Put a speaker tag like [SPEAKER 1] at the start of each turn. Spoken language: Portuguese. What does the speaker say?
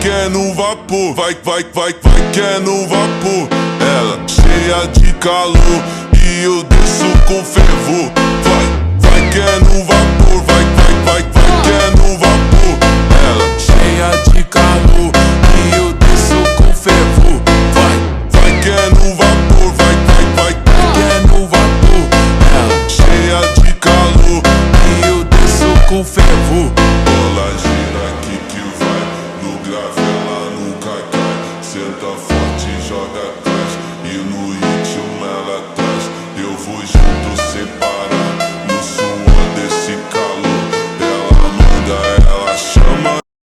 [SPEAKER 1] que é no vapor, vai que é no vapor. Ela cheia de calor e eu desço com fervor. Vai que é no vapor, vai que é no vapor. Ela cheia de calor e eu desço com fervor. Vai que é no vapor, vai que é no vapor. Ela cheia de calor e eu desço com fervor. Bola gira aqui que vai, no grave ela nunca cai. Senta forte e joga atrás, e no ritmo ela traz. Eu vou junto, cê